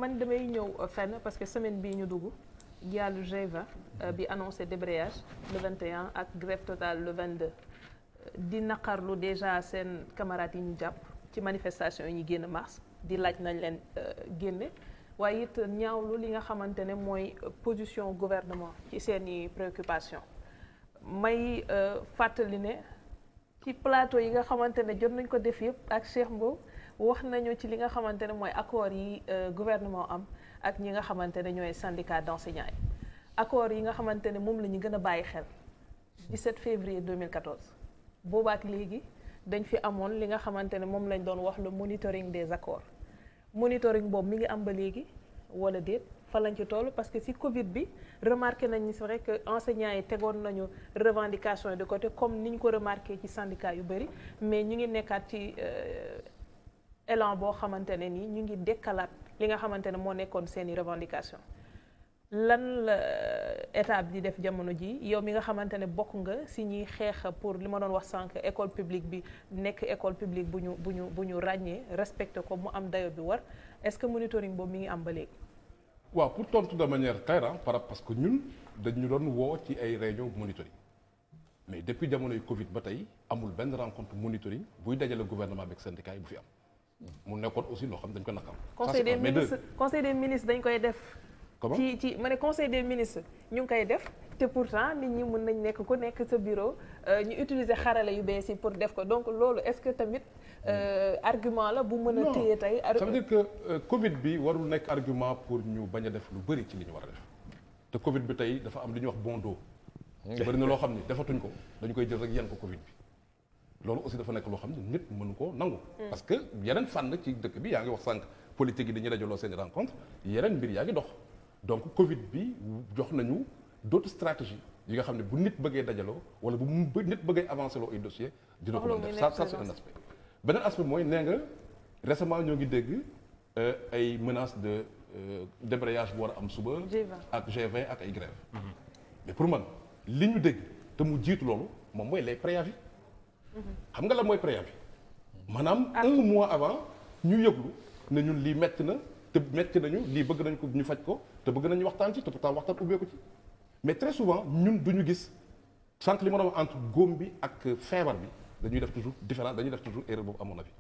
man damay ñëw fenn parce que semaine bii ñu dugg yàlla G20 bi annoncé débrayage le 21 ak grève totale le 22 di naqarlu déjà seen camarades yi ñu jàpp ci manifestation yi ñu génn mars di laaj nañ leen génne waaye it ñaawlu li nga xamante ne mooy position gouvernement ci seeni préoccupation may fàttali ne ci plateau yi nga xamante ne jot nañ ko def yëpp ak Cheikh Mbow wax nañu ci li nga xamante ne mooy accord yi gouvernement am ak ñi nga xamante ne ñooy syndicat d'enseignants yi accord yi nga xamante ne moom la ñu gën a bàyyi xel 17 février 2014 boobaak léegi dañ fi amoon li nga xamante ne moom lañ doon wax le monitoring des accords monitoring boobu mi ngi am ba léegi wala déet fa lañ ci toll parce que ci Covid bi remarqué nañ ni c'est vrai que enseignants yi tegoon nañu revendication yi de côté comme ni ñu ko remarqué ci syndicat yu bëri mais ñu ngi nekkaat ci élan boo xamante ne nii ñu ngi dekkalaat li nga xamante ne moo nekkoon seeni revendication lan la état bi di def jamono ji yow mi nga xamante ne bokk nga si ñuy xeex pour li ma doon wax sànq école publique bi nekk école publique bu ñu ràññee respecté ko mu am dayo bi war est-ce que monitoring boobu mi ngi am ba léegi. waaw pour tontu de manière claire parce que ñun dañu doon woo ci ay réunion monitoring mais depuis jamonoy Covid ba tey amul benn rencontre monitoring buy dajale gouvernement avec syndicat yi bu fi am. mu nekkoon aussi loo xam dañ ko naqam. conseil des ministres dañ koy def. comment ci ma ne conseil des ministres ñu ngi koy def te pourtant nit ñi mën nañ nekk ku nekk sa bureau ñu utiliser xarala yu bees yi pour def ko donc loolu est-ce que tamit argument la bu mën a téye tey. ça veut dire que Covid bi warul nekk argument pour ñu bañ a def lu bëri ci li ñu war a def te Covid bi tey dafa am li ñuy wax bon dos. bëri na loo xam ni defatuñ ko dañu koy jël rek yenn ko Covid bi. loolu aussi dafa nekk loo xam ne nit mënu ko nangu. parce que yeneen fànn ci dëkk bi yaa ngi wax sànq politique yi dañuy dajaloo seen rencontre yeneen mbir yaa ngi dox donc Covid bi jox nañu d'autres stratégies yi nga xam ne bu nit bëggee dajaloo wala bu nit bëggee avancer loo ay dossier dina ko def ça c'est un aspect. beneen aspect mooy nee nga récemment ñoo ngi dégg ay menaces de débrayage bu war a am suba. ak G20 ak ay grèves. mais pour man li ñu dégg te mu jiitu loolu moom mooy les préavis. xam nga la mooy préavis maanaam un mois avant ñu yëglu ne ñun lii metti na te metti nañu lii bëgg nañ ko ñu faj ko te bëgg nañu waxtaan ci te pourtant waxtaan ubbeeku ci mais très souvent ñun duñu gis sànq li ma doon wax entre góom bi ak feebar bi dañuy def toujours différence dañuy def toujours erreur boobu à mon avis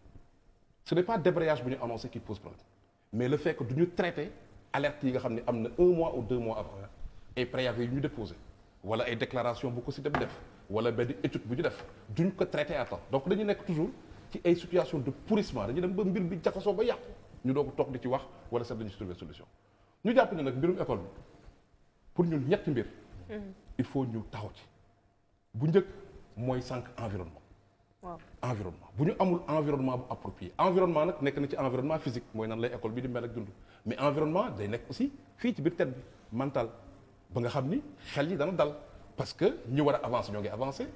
ce n'est pas débrayage bu ñu annoncé qui pose problème mais le fait que duñu traité alerte yi nga xam ne am na un mois ou 2 mois avant ay préavis yu ñu déposé wala ay déclaration bu ko si def wala benn étude bu ñu def duñ ko traité à temps donc dañuy nekk toujours ci ay situation de pourrissement dañuy dem ba mbir bi jaxasoo ba yàqu ñu doog toog di ci wax wala sax dañu si trouver solution ñu jàpp ne nag mbirum école bi pour ñun ñetti mbir il faut ñu taxaw ci bu njëkk mooy sànq environnement environnement bu ñu amul environnement bu approprié environnement nag nekk na ci environnement physique mooy nan lay école bi di mel ak dund mais environnement day nekk aussi fii ci biir tête bi mental ba nga xam ni xel yi dana dal parce que ñi war a avancer ñoo ngi avancer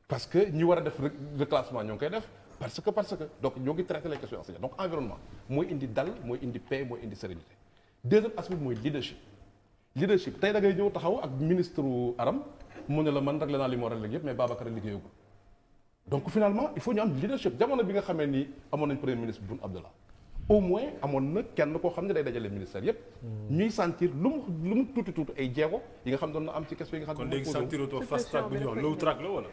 parce que ñi war a def reclassement ñoo ngi koy def parce que donc ñoo ngi traiter les questions enseignantes donc environnement mooy indi dal mooy indi paix mooy indi sérénité deuxième aspect mooy leadership tey da ngay ñëw taxaw ak ministre Aram mu ne la man rek la naa li mu war a léegi yëpp mais Babacar liggéeyagul donc finalement il faut ñu am leadership jamono bi nga xamee ni amoon nañ premier ministre Boun Abdallah au moins amoon na kenn koo xam ne day dajale ministère yépp ñuy sentir lu mu tuuti ay jéego yi nga xam doon na am ci question yi nga xam ne. kon léegi sentirotoo fast track bi ñu wax low track la wala.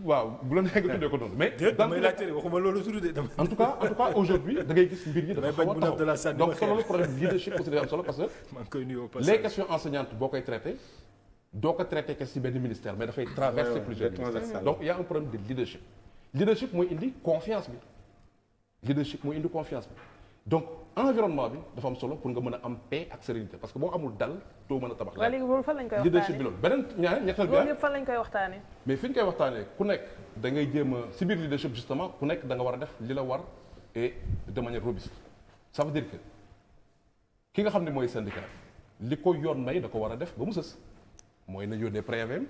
waaw bu la neexee nga tuddee ko noonu mais. damay laajte waxuma loolu tudd de. en tout cas aujourd'hui da ngay gis mbir yi dafa xaw a taxaw donc solo problème leadership aussi day am solo parce que les questions enseignantes boo koy traité doo ko traité que si benn ministère mais dafay traverser plusieurs ministères donc il y a un problème de leadership mooy indi confiance bi donc environnement bi dafa am solo pour nga mën a am paix ak sérénité parce que boo amul dal doo mën a tabax. waaw léegi loolu fan lañ koy waxtaanee leadership bi loolu beneen ñetteel bi loolu yëpp fan lañ koy waxtaanee. mais fi ñu koy waxtaanee ku nekk da ngay jéem a si biir leadership justement ku nekk da nga war a def li la war et de manière robuste ça veut dire que ki nga xam ne mooy syndicat li ko yoon may da ko war a def ba mu sës mooy na yónnee préavis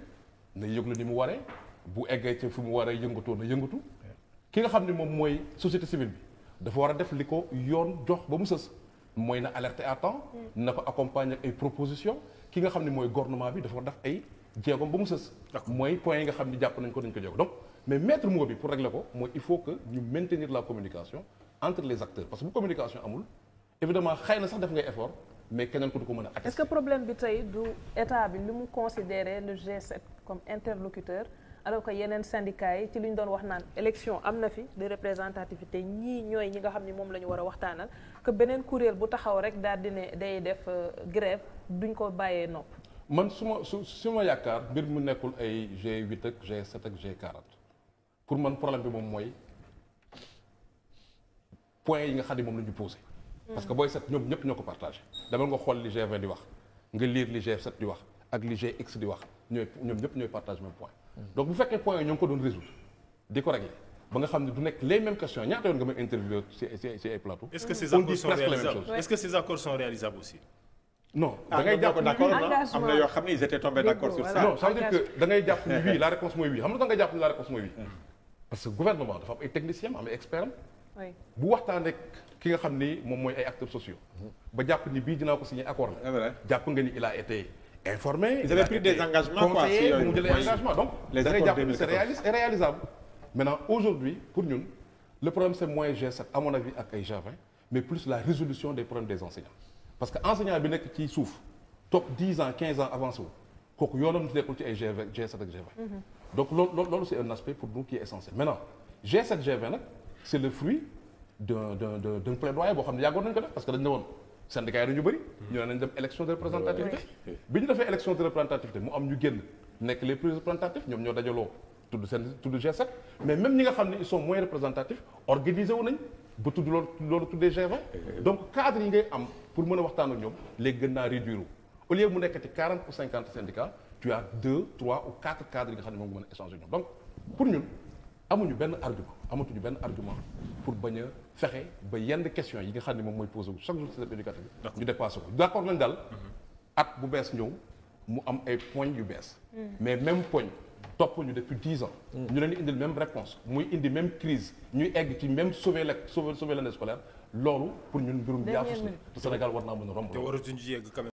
na yëglu ni mu waree bu eggee ci fi mu waree yëngatoo na yëngatu ki nga xam ne moom mooy société civile bi. dafa war a def li ko yoon jox ba mu sës mooy na alerter à temps na ko accompagner ak ay propositions ki nga xam ne mooy gouvernement bi dafa war def ay jéegoom ba mu sës mooy point yi nga xam ne jàpp nañ ko dañ ko jéego donc mais maître mot bi pour régler ko mooy il faut que ñu maintenir la communication entre les acteurs parce que bu communication amul évidemment xëy na sax def ngay effort mais keneen ku du ko mën a attester. est-ce que problème bi tey du état bi li mu considérer le G7 comme interlocuteur alors que yeneen syndicats yi ci li ñu doon wax naan élection am na fi de représentativité ñii ñooy ñi nga xam ni moom la ñu war a waxtaanal que beneen kuréel bu taxaw rek daal di ne day def grève duñ ko bàyyee nopp. man su ma yaakaar mbir mu nekkul ay G8 ak G7 ak G40 pour man problème bi moom mooy point yi nga xam ne moom la ñu posé. parce que booy set ñoom ñëpp ñoo ko partagé. demal nga xool li G20 di wax nga lire li G7 di wax ak li GX di wax ñoom ñëpp ñooy partagé même point. donc bu fekkee point yi ñoo ngi ko doon résoudre di ko régler ba nga xam ne du nekk les mêmes questions ñaata yoon nga may interviewer ci ay plateau. est-ce que ces accords sont réalisables est-ce que ces accords sont réalisables aussi. non da ngay jàpp d'accord am na yoo xam ne ils étaient tombés d'accord sur ça. non ça veut dire que da ngay jàpp ni oui la réponse mooy oui xam nga da ngay jàpp ni la réponse mooy oui. parce que gouvernement dafa am ay techniciens am ay experts am. bu waxtaan rek ki nga xam ni moom mooy ay acteurs sociaux. ba jàpp ni bii dinaa ko signer accord la. jàpp nga ni il a été informé. ils avaient pris des engagements quoi conseillé mu jëlee engagement donc. da ngay jàpp ni c'est réaliste et réalisable. maintenant aujourd'hui pour ñun le problème c'est moins G7 à mon avis ak ay G20 mais plus la résolution des problèmes des enseignants. parce que enseignant bi nekk ci suuf toog 10 ans 15 ans avancé wu kooku yoonam nekkul ci ay G7 ak G20. donc loolu c'est un aspect pour nous qui est essentiel. maintenant G7 G20 nag c'est le fruit d'un plaidoyer boo xam ne yàggoon nañu ko def parce que dañu ne woon syndicats yi dañu bëri. ñu ne nañ dem élection de représentativité. bi ñu defee élection de représentativité mu am ñu génn nekk les plus représentatifs ñoom ñoo dajaloo tudd G7 mais même ñi nga xam ne ils sont moins représentatifs organisé wu nañ. ba tudd loolu tuddee G20 donc cadre yi ngay am pour mën a waxtaan ak ñoom léegi gën naa réduire au lieu mu nekkati 40 ou 50 syndicats tu as 2, 3 ou 4 cadres yi nga xam ne moom nga mën a échanger ñoom donc pour ñun amatuñu benn argument pour bañ a fexe ba yenn questions yi nga xam ne moom mooy posé wu chaque jour système éducatif bi ñu dépassé ko d'accord nañ daal at bu bees ñëw mu am ay points yu bees mais même point topp ñu depuis 10 ans. ñu leen di indil même réponse muy indi même crise ñuy egg ci même sauver l'année scolaire loolu pour ñun mbirum yaafus la te Sénégal war naa mën a romb. te waratuñu ci yegg quand même.